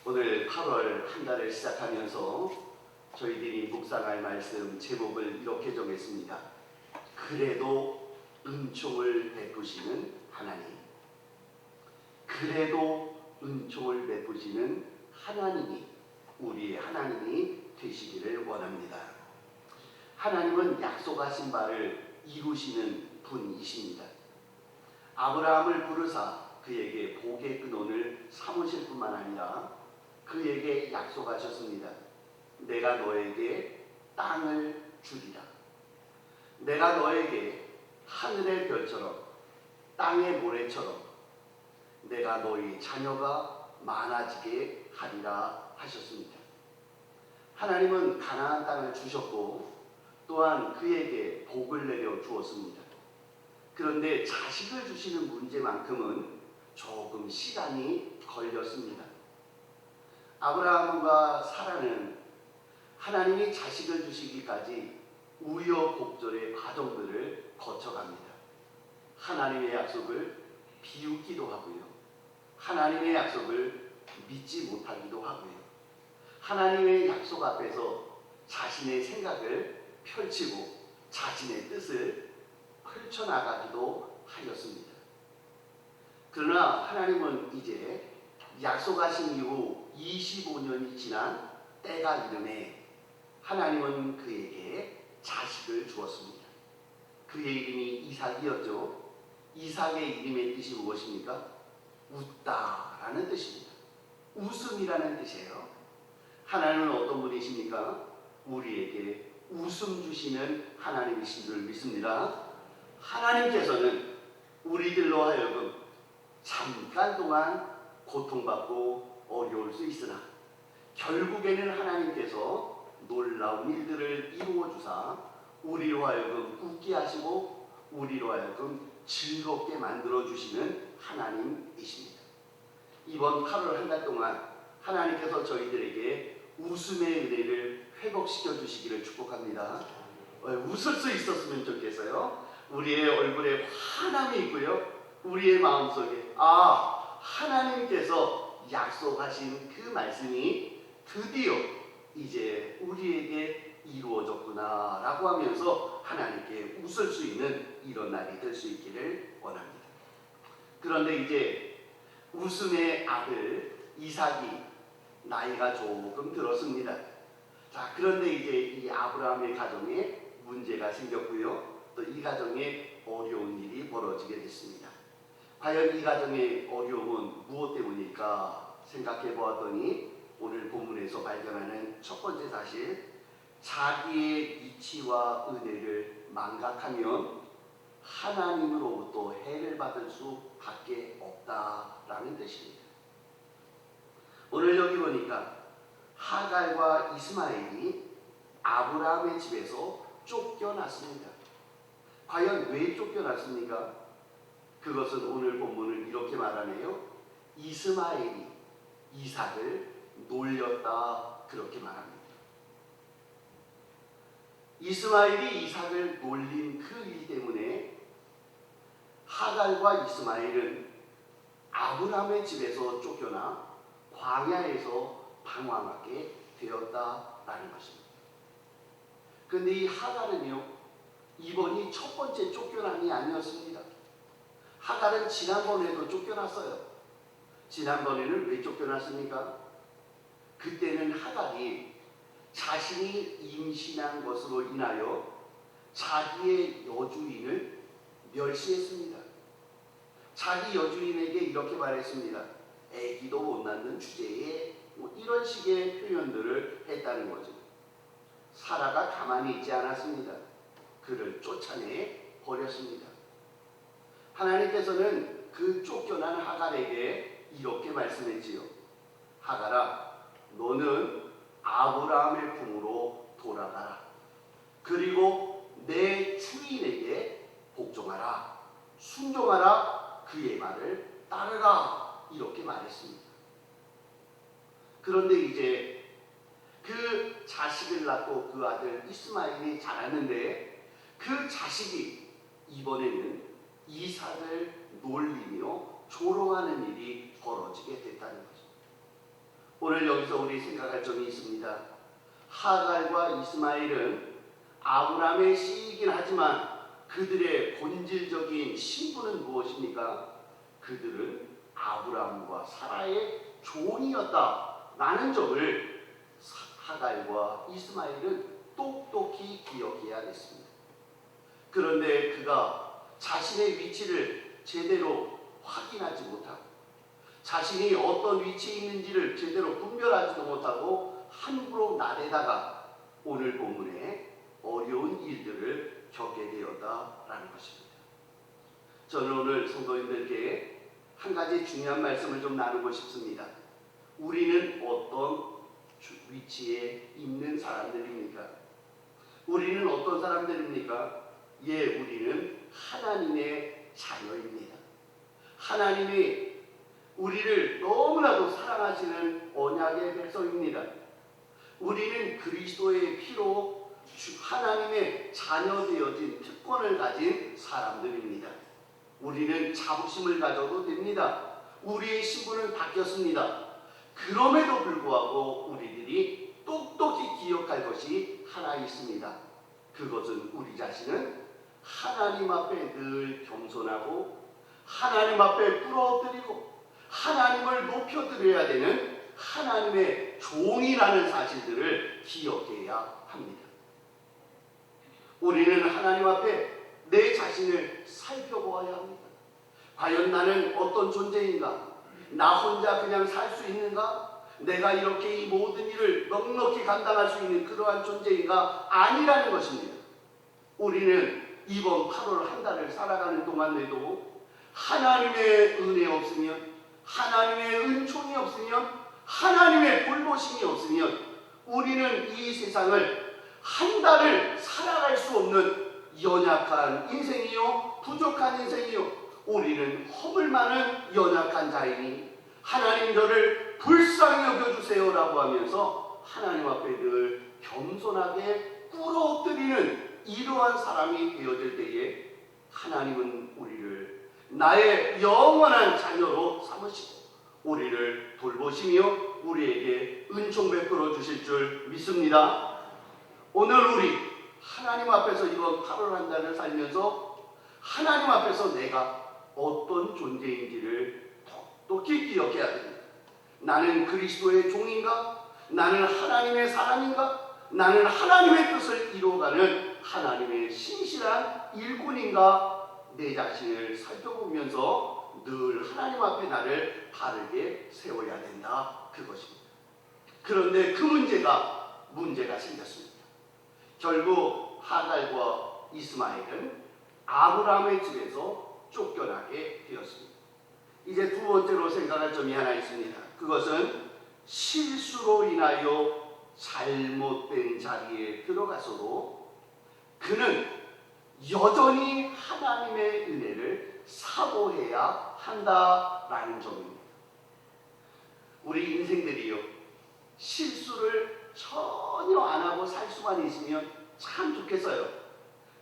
오늘 8월 한 달을 시작하면서 저희들이 묵상할 말씀 제목을 이렇게 정했습니다. 그래도 은총을 베푸시는 하나님. 그래도 은총을 베푸시는 하나님이 우리의 하나님이 되시기를 원합니다. 하나님은 약속하신 바를 이루시는 분이십니다. 아브라함을 부르사 그에게 복의 근원을 삼으실 뿐만 아니라 그에게 약속하셨습니다. 내가 너에게 땅을 주리라. 내가 너에게 하늘의 별처럼 땅의 모래처럼 내가 너희 자녀가 많아지게 하리라 하셨습니다. 하나님은 가나안 땅을 주셨고 또한 그에게 복을 내려 주었습니다. 그런데 자식을 주시는 문제만큼은 조금 시간이 걸렸습니다. 아브라함과 사라는 하나님이 자식을 주시기까지 우여곡절의 과정들을 거쳐갑니다. 하나님의 약속을 비웃기도 하고요. 하나님의 약속을 믿지 못하기도 하고요. 하나님의 약속 앞에서 자신의 생각을 펼치고 자신의 뜻을 펼쳐나가기도 하였습니다. 그러나 하나님은 이제 약속하신 이후 25년이 지난 때가 이르매 하나님은 그에게 자식을 주었습니다. 그의 이름이 이삭이었죠. 이삭의 이름의 뜻이 무엇입니까? 웃다라는 뜻입니다. 웃음이라는 뜻이에요. 하나님은 어떤 분이십니까? 우리에게 웃음 주시는 하나님이신 줄 믿습니다. 하나님께서는 우리들로 하여금 잠깐 동안 고통받고 어려울 수 있으나 결국에는 하나님께서 놀라운 일들을 이루어 주사 우리로 하여금 웃게 하시고 우리로 하여금 즐겁게 만들어 주시는 하나님이십니다. 이번 8월 한 달 동안 하나님께서 저희들에게 웃음의 은혜를 회복시켜 주시기를 축복합니다. 웃을 수 있었으면 좋겠어요. 우리의 얼굴에 환함이 있고요. 우리의 마음속에 하나님께서 약속하신 그 말씀이 드디어 이제 우리에게 이루어졌구나 라고 하면서 하나님께 웃을 수 있는 이런 날이 될 수 있기를 원합니다. 그런데 이제 웃음의 아들 이삭이 나이가 조금 들었습니다. 자, 그런데 이제 이 아브라함의 가정에 문제가 생겼고요. 또 이 가정에 어려운 일이 벌어지게 됐습니다. 과연 이 가정의 어려움은 무엇 때문일까 생각해 보았더니 오늘 본문에서 발견하는 첫 번째 사실, 자기의 이치와 은혜를 망각하면 하나님으로부터 해를 받을 수밖에 없다라는 뜻입니다. 오늘 여기 보니까 하갈과 이스마엘이 아브라함의 집에서 쫓겨났습니다. 과연 왜 쫓겨났습니까? 그것은 오늘 본문을 이렇게 말하네요. 이스마엘이 이삭을 놀렸다 그렇게 말합니다. 이스마엘이 이삭을 놀린 그 일 때문에 하갈과 이스마엘은 아브라함의 집에서 쫓겨나 광야에서 방황하게 되었다라는 것입니다. 그런데 이 하갈은요, 이번이 첫 번째 쫓겨남이 아니었습니다. 하갈은 지난번에도 쫓겨났어요. 지난번에는 왜 쫓겨났습니까? 그때는 하갈이 자신이 임신한 것으로 인하여 자기의 여주인을 멸시했습니다. 자기 여주인에게 이렇게 말했습니다. 애기도 못 낳는 주제에 이런 식의 표현들을 했다는 거죠. 사라가 가만히 있지 않았습니다. 그를 쫓아내 버렸습니다. 하나님께서는 그 쫓겨난 하갈에게 이렇게 말씀했지요. 하갈아, 너는 아브라함의 품으로 돌아가라. 그리고 내 주인에게 복종하라. 순종하라. 그의 말을 따르라. 이렇게 말했습니다. 그런데 이제 그 자식을 낳고 그 아들 이스마엘이 자랐는데 그 자식이 이번에는 이삭을 놀리며 조롱하는 일이 벌어지게 됐다는 거죠. 오늘 여기서 우리 생각할 점이 있습니다. 하갈과 이스마엘은 아브라함의 씨이긴 하지만 그들의 본질적인 신분은 무엇입니까? 그들은 아브라함과 사라의 종이었다라는 점을 하갈과 이스마엘은 똑똑히 기억해야겠습니다. 그런데 그가 자신의 위치를 제대로 확인하지 못하고 자신이 어떤 위치에 있는지를 제대로 분별하지도 못하고 함부로 나대다가 오늘 본문에 어려운 일들을 겪게 되었다라는 것입니다. 저는 오늘 성도님들께 한 가지 중요한 말씀을 좀 나누고 싶습니다. 우리는 어떤 위치에 있는 사람들입니까? 우리는 어떤 사람들입니까? 우리는 하나님의 자녀입니다. 하나님이 우리를 너무나도 사랑하시는 언약의 백성입니다. 우리는 그리스도의 피로 하나님의 자녀 되어진 특권을 가진 사람들입니다. 우리는 자부심을 가져도 됩니다. 우리의 신분은 바뀌었습니다. 그럼에도 불구하고 우리들이 똑똑히 기억할 것이 하나 있습니다. 그것은 우리 자신은 하나님 앞에 늘 겸손하고 하나님 앞에 부러뜨리고 하나님을 높여드려야 되는 하나님의 종이라는 사실들을 기억해야 합니다. 우리는 하나님 앞에 내 자신을 살펴보아야 합니다. 과연 나는 어떤 존재인가? 나 혼자 그냥 살 수 있는가? 내가 이렇게 이 모든 일을 넉넉히 감당할 수 있는 그러한 존재인가? 아니라는 것입니다. 우리는 이번 8월 한 달을 살아가는 동안에도 하나님의 은혜 없으면, 하나님의 은총이 없으면, 하나님의 돌보심이 없으면 우리는 이 세상을 한 달을 살아갈 수 없는 연약한 인생이요, 부족한 인생이요, 우리는 허물 많은 연약한 자이니 하나님 저를 불쌍히 여겨주세요라고 하면서 하나님 앞에 늘 겸손하게 꿇어엎드리는 이러한 사람이 되어질 때에 하나님은 우리를 나의 영원한 자녀로 삼으시고 우리를 돌보시며 우리에게 은총 베풀어 주실 줄 믿습니다. 오늘 우리 하나님 앞에서 이번 8월 한 달을 살면서 하나님 앞에서 내가 어떤 존재인지를 똑똑히 기억해야 됩니다. 나는 그리스도의 종인가? 나는 하나님의 사람인가? 나는 하나님의 뜻을 이루어가는 하나님의 신실한 일꾼인가? 내 자신을 살펴보면서 늘 하나님 앞에 나를 바르게 세워야 된다. 그것입니다. 그런데 그 문제가 생겼습니다. 결국 하갈과 이스마엘은 아브라함의 집에서 쫓겨나게 되었습니다. 이제 두 번째로 생각할 점이 하나 있습니다. 그것은 실수로 인하여 잘못된 자리에 들어가서도 그는 여전히 하나님의 은혜를 사모해야 한다라는 점입니다. 우리 인생들이요, 실수를 전혀 안 하고 살 수만 있으면 참 좋겠어요.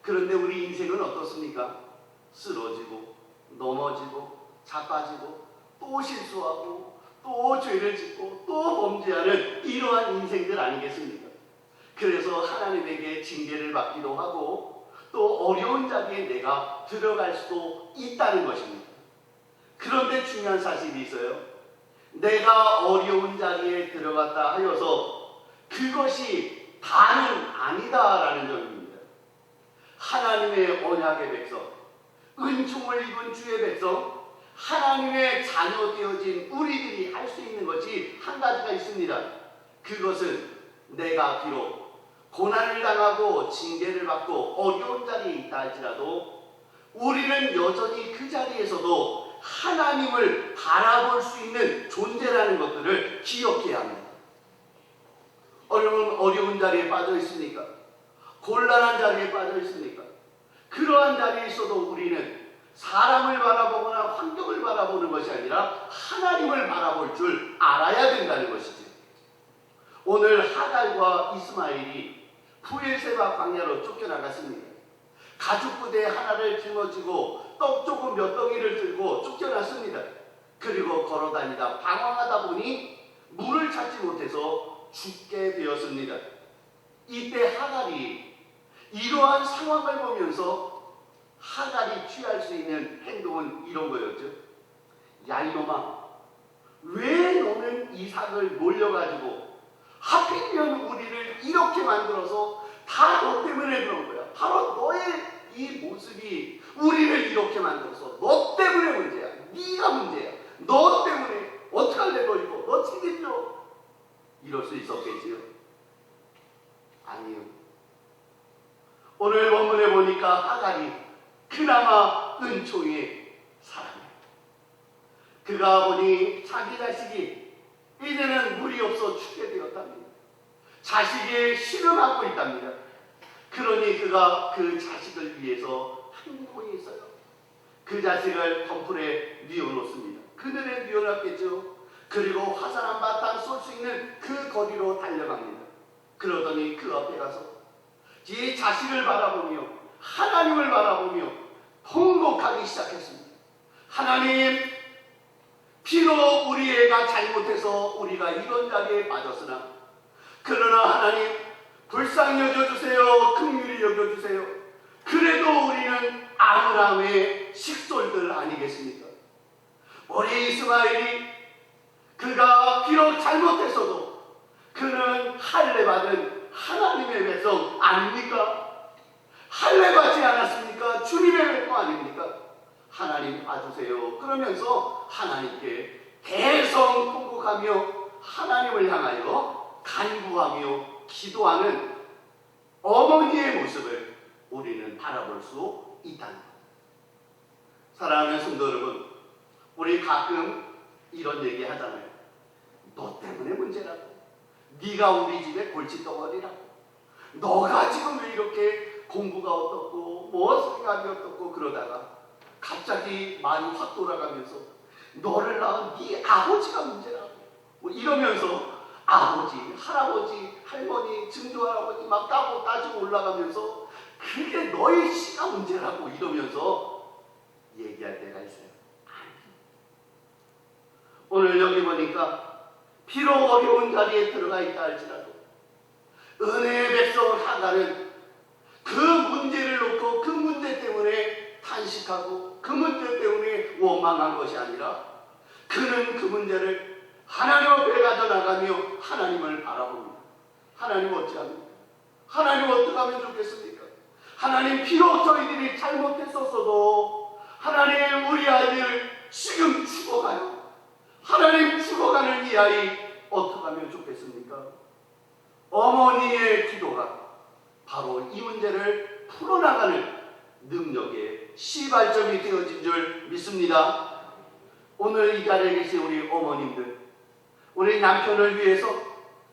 그런데 우리 인생은 어떻습니까? 쓰러지고 넘어지고 자빠지고 또 실수하고 또 죄를 짓고 또 범죄하는 이러한 인생들 아니겠습니까? 그래서 하나님에게 징계를 받기도 하고 또 어려운 자리에 내가 들어갈 수도 있다는 것입니다. 그런데 중요한 사실이 있어요. 내가 어려운 자리에 들어갔다 하여서 그것이 다는 아니다라는 점입니다. 하나님의 언약의 백성, 은총을 입은 주의 백성, 하나님의 자녀 되어진 우리들이 할 수 있는 것이 한 가지가 있습니다. 그것은 내가 비록 고난을 당하고 징계를 받고 어려운 자리에 있다 할지라도 우리는 여전히 그 자리에서도 하나님을 바라볼 수 있는 존재라는 것들을 기억해야 합니다. 어려운 자리에 빠져 있습니까? 곤란한 자리에 빠져 있습니까? 그러한 자리에 있어도 우리는 사람을 바라보거나 환경을 바라보는 것이 아니라 하나님을 바라볼 줄 알아야 된다는 것이지. 오늘 하갈과 이스마엘이 부엘세바 광야로 쫓겨나갔습니다. 가죽 부대 하나를 짊어지고 떡 조금 몇 덩이를 들고 쫓겨났습니다. 그리고 걸어다니다 방황하다 보니 물을 찾지 인해서 죽게 되었습니다. 이때 하갈이 이러한 상황을 보면서 하갈이 취할 수 있는 행동은 이런 거였죠. 야 이놈아, 왜 너는 이삭을 놀려가지고 하필이면 우리를 이렇게 만들어서 다 너 때문에 그런 거야. 바로 너의 이 모습이 우리를 이렇게 만들어서 너 때문에 문제야. 네가 문제야. 너 때문에 어떡할래 너 이거. 너 책임져. 이럴 수 있었겠지요? 아니요. 오늘 본문에 보니까 하갈이 그나마 은총의 사람이에요. 그가 보니 자기 자식이 이제는 물이 없어 죽게 되었답니다. 자식이 신음하고 있답니다. 그러니 그가 그 자식을 위해서 행동이 있어요. 그 자식을 덤불에 뉘어놓습니다. 그늘에 뉘어놨겠죠. 그리고 화살 한 바탕 쏠 수 있는 그 거리로 달려갑니다. 그러더니 그 앞에 가서 이 자식을 바라보며 하나님을 바라보며 통곡하기 시작했습니다. 하나님, 비록 우리 애가 잘못해서 우리가 이런 자리에 빠졌으나 그러나 하나님 불쌍히 여겨주세요. 긍휼히 여겨주세요. 그래도 우리는 아브라함의 식솔들 아니겠습니까? 우리 이스마엘이 그가 비록 잘못했어도 그는 할례 받은 하나님의 백성 아닙니까? 할례 받지 않았습니까? 주님의 백성 아닙니까? 하나님 봐주세요. 그러면서 하나님께 대성 통곡하며 하나님을 향하여 간구하며 기도하는 어머니의 모습을 우리는 바라볼 수 있다는 것. 사랑하는 성도 여러분, 우리 가끔 이런 얘기 하잖아요. 너 때문에 문제라고. 네가 우리 집에 골칫덩어리라고. 너가 지금 왜 이렇게 공부가 어떻고 뭐 생각이 어떻고 그러다가 갑자기 마음이 확 돌아가면서 너를 낳은 네 아버지가 문제라고. 뭐 이러면서 아버지, 할아버지, 할머니, 증조할아버지 막 따지고 올라가면서 그게 너의 씨가 문제라고 이러면서 얘기할 때가 있어요. 오늘 여기 보니까 비록 어려운 자리에 들어가 있다 할지라도 은혜의 백성 하갈은 그 문제를 놓고 그 문제 때문에 탄식하고 그 문제 때문에 원망한 것이 아니라 그는 그 문제를 하나님 앞에 가져나가며 하나님을 바라봅니다. 하나님 어찌합니까? 하나님 어떻게 하면 좋겠습니까? 하나님 비록 저희들이 잘못했었어도 하나님 우리 아이들 지금 죽어가요. 하나님 죽어가는 이 아이 어떻게 하면 좋겠습니까? 어머니의 기도가 바로 이 문제를 풀어나가는 능력의 시발점이 되어진 줄 믿습니다. 오늘 이 자리에 계신 우리 어머님들, 우리 남편을 위해서,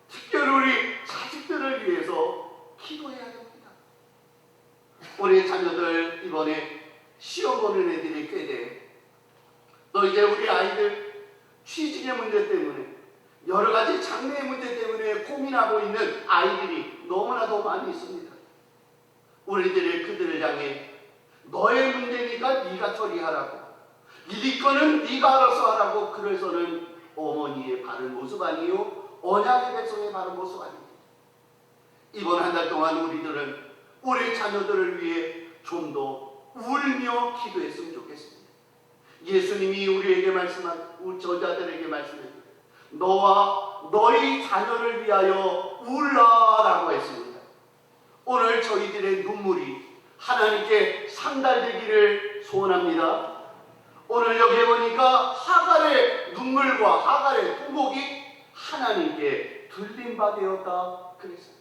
특별히 우리 자식들을 위해서 기도해야 됩니다. 우리 자녀들 이번에 시험 보는 애들이 꽤 돼. 또 이제 우리 아이들 취직의 문제 때문에 여러 가지 장래의 문제 때문에 고민하고 있는 아이들이 너무나도 많이 있습니다. 우리들이 그들을 향해 너의 문제니까 네가 처리하라고, 네 거는 네가 알아서 하라고, 그래서는 어머니의 바른 모습 아니요 언약의 백성의 바른 모습 아닙니다. 이번 한 달 동안 우리들은 우리 자녀들을 위해 좀 더 울며 기도했으면 좋겠습니다. 예수님이 우리에게 말씀한 우리 저자들에게 말씀했습니다. 너와 너희 자녀를 위하여 울라라고 했습니다. 오늘 저희들의 눈물이 하나님께 상달되기를 소원합니다. 오늘 여기에 보니까 하갈의 눈물과 하갈의 통곡이 하나님께 들린 바 되었다 그랬어요.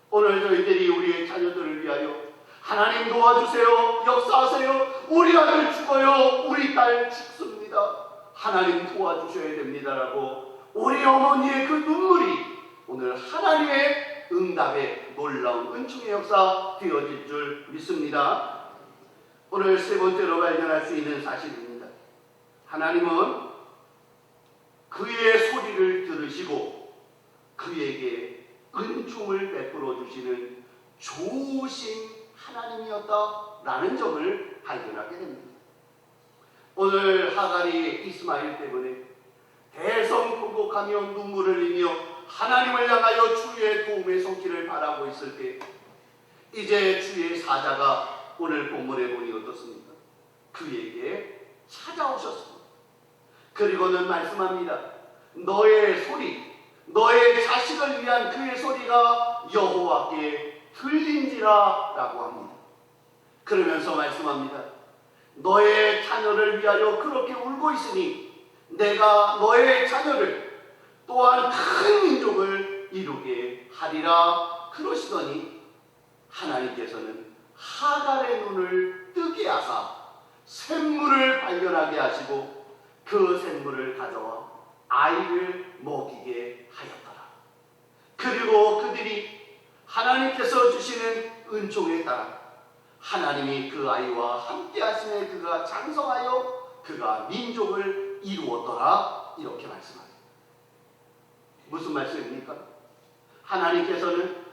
오늘 저희들이 우리의 자녀들을 위하여 하나님 도와주세요, 역사하세요, 우리 아들 죽어요, 우리 딸 죽습니다, 하나님 도와주셔야 됩니다라고 우리 어머니의 그 눈물이 오늘 하나님의 응답의 놀라운 은총의 역사 되어질 줄 믿습니다. 오늘 세 번째로 발견할 수 있는 사실입니다. 하나님은 그의 소리를 들으시고 그에게 은총을 베풀어 주시는 좋으신 하나님이었다라는 점을 발견하게 됩니다. 오늘 하갈이 이스마엘 때문에 대성통곡하며 눈물을 흘리며 하나님을 향하여 주의 도움의 손길을 바라고 있을 때 이제 주의 사자가 오늘 본문에 보니 어떻습니까? 그에게 찾아오셨습니다. 그리고는 말씀합니다. 너의 소리, 너의 자식을 위한 그의 소리가 여호와께 들린지라 라고 합니다. 그러면서 말씀합니다. 너의 자녀를 위하여 그렇게 울고 있으니 내가 너의 자녀를 또한 큰 민족을 이루게 하리라 그러시더니 하나님께서는 하갈의 눈을 뜨게 하사 샘물을 발견하게 하시고 그 샘물을 가져와 아이를 먹이게 하였더라. 그리고 그들이 하나님께서 주시는 은총에 따라 하나님이 그 아이와 함께 하심에 그가 장성하여 그가 민족을 이루었더라. 이렇게 말씀합니다. 무슨 말씀입니까? 하나님께서는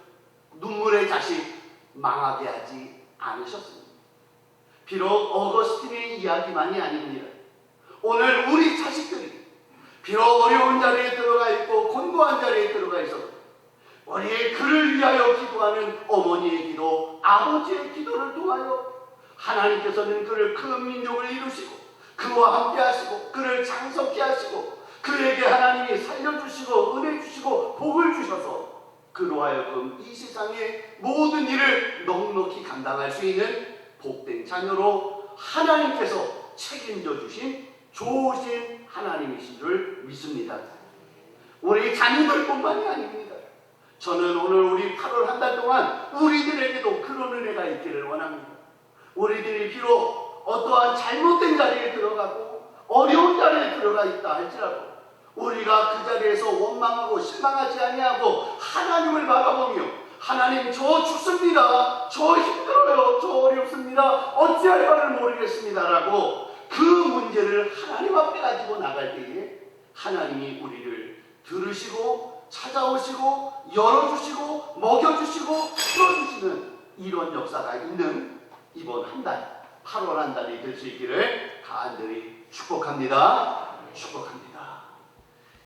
눈물의 자식 망하게 하지 않으셨습니다. 비록 어거스틴의 이야기만이 아닙니다. 오늘 우리 자식들이 비록 어려운 자리에 들어가 있고 곤고한 자리에 들어가 있어도 우리 그를 위하여 기도하는 어머니의 기도, 아버지의 기도를 통하여 하나님께서는 그를 큰 민족을 이루시고 그와 함께 하시고 그를 장성케 하시고 그에게 하나님이 살려주시고 은혜 주시고 복을 주셔서 그로 하여금 이 세상의 모든 일을 넉넉히 감당할 수 있는 복된 자녀로 하나님께서 책임져 주신 좋으신 하나님이신 줄 믿습니다. 우리 자녀들뿐만이 아닙니다. 저는 오늘 우리 8월 한 달 동안 우리들에게도 그런 은혜가 있기를 원합니다. 우리들이 비록 어떠한 잘못된 자리에 들어가고 어려운 자리에 들어가 있다 할지라도 우리가 그 자리에서 원망하고 실망하지 아니하고 하나님을 바라보며 하나님 저 죽습니다. 저 힘들어요. 저 어렵습니다. 어찌할 바를 모르겠습니다. 라고 그 문제를 하나님 앞에 가지고 나갈 때에 하나님이 우리를 들으시고 찾아오시고 열어주시고 먹여주시고 풀어주시는 이런 역사가 있는 이번 한 달 8월 한 달이 될 수 있기를 간절히 축복합니다. 축복합니다.